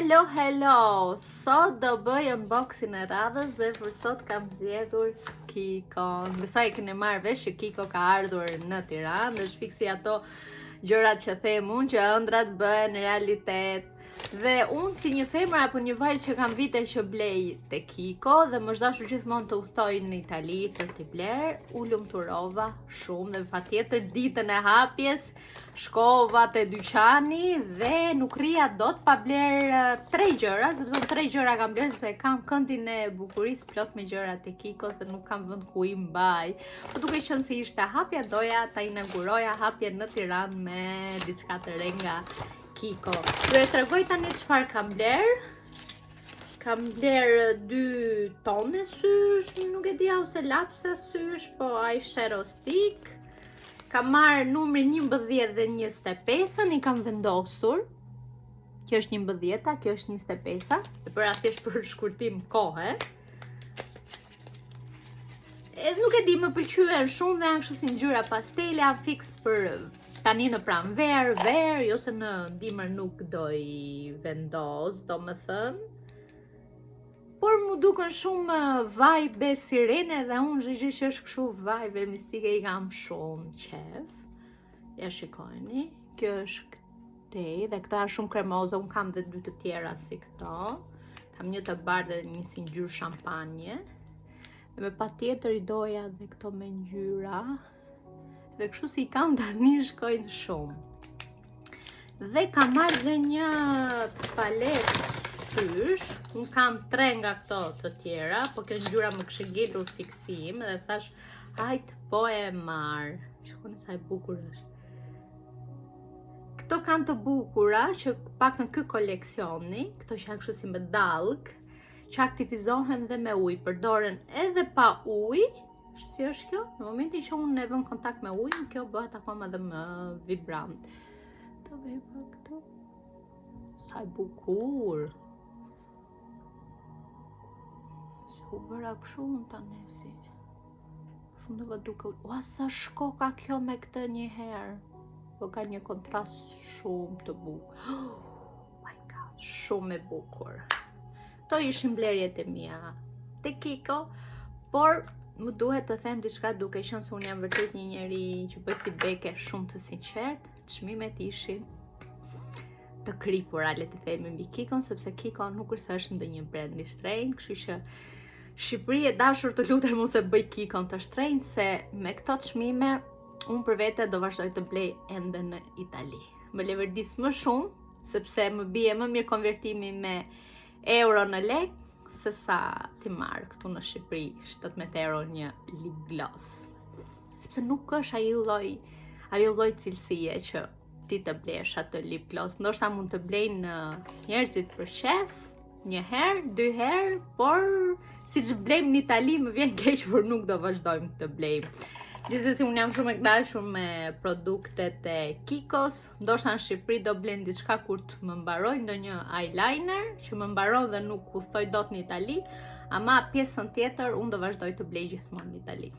Hello! Sot do bëj unboxing e radhës dhe për sot kam zgjedhur Kikon. Besoj e keni marrë vesh që Kiko ka ardhur në Tiranë dhe shfiksi ato gjërat që them unë që ëndrat bëhen realitet. Dhe unë si një femër apo një vajzë që kam vite që blej te Kiko dhe më zhdashur gjithmonë të udhtoj në Itali për t'i bler, u lumturova shumë dhe patjetër ditën e hapjes shkova te dyqani dhe nuk rria dot pa bler 3 gjëra, sepse 3 gjëra kam bler sepse kam këndin e bukurisë plot me gjëra te Kikos dhe nuk kam vend ku i mbaj. Po duke qenë se ishte hapja, doja ta inauguroja hapjen në Tiranë me diçka të re nga Kiko. Do e tregoj tani çfarë kam bler. Kam bler 2 tone sysh, nuk e di ose lapsa sysh, po ai shadow stick. Kam marrë numrin 11 dhe 25-ën, i kam vendosur. Kjo është 11-a, kjo është 25-a. E bëra thjesht për shkurtim kohe. Nuk e di, më pëlqyen shumë dhe janë kështu si ngjyra pastele, janë fiks për tani në pranverë, jo se në dimër nuk do i vendos, do më thënë. Por mu duken shumë vibe sirene dhe unë gjë që është kështu vibe mistike i kam shumë qef. Ja shikojni, kjo është këtej dhe këto janë shumë kremoze, unë kam dhe 2 të tjera si këto. Kam një të bardhë dhe një si ngjyrë shampanje. Dhe me patjetër i doja dhe këto me ngjyra. Dhe kështu si kam tani shkojnë shumë. Dhe kam marrë dhe një palet sysh, unë kam 3 nga këto të tjera, po kjo ngjyra më kishte ngelur fiksim dhe thash, hajt po e marr. Shikoni sa e bukur është. Këto kanë të bukura që paktën ky koleksioni, këto që janë kështu si me dallk, që aktivizohen dhe me ujë, përdoren edhe pa ujë. Si është kjo? Në momentin që unë e vën kontakt me ujin, kjo bëhet akoma dhe më vibrant. Të vepra këtu. Sa e bukur. Se u bëra kështu unë tani si. Fundova duke, ua sa shkoka kjo me këtë një herë. Po ka një kontrast shumë të bukur. Oh my god, shumë e bukur. To ishin blerjet e mia te Kiko, por më duhet të them diçka duke qenë se unë jam vërtet një njeri që bëj feedbacke shumë të sinqert. Çmimet ishin të kripura, le të themi, mbi Kikon, sepse Kiko nuk është ndonjë brand i shtrenjtë, kështu që Shqipëri e dashur të lutem mos e bëj Kikon të shtrenjtë, se me këto çmime unë për vete do vazhdoj të blej ende në Itali. Më leverdis më shumë, sepse më bie më mirë konvertimi me euro në lek, se sa ti marrë këtu në Shqipëri 17 euro një lip gloss. Sepse nuk është ajo lloj cilësie që ti të blesh atë lip gloss. Ndoshta mund të blejnë njerëzit për shef, një herë, 2 herë, por siç blejmë në Itali më vjen keq, por nuk do vazhdojmë të blejmë. Gjithsesi unë jam shumë e kënaqur me produktet e Kikos. Ndoshta në Shqipëri do blej diçka kur të më mbaroj ndonjë eyeliner që më mbaron dhe nuk u thoj dot në Itali, ama pjesën tjetër unë do vazhdoj të blej gjithmonë në Itali.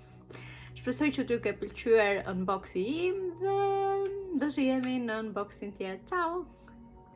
Shpresoj që t'ju ke pëlqyer unboxingi im dhe do shihemi në unboxing tjetër. Ciao!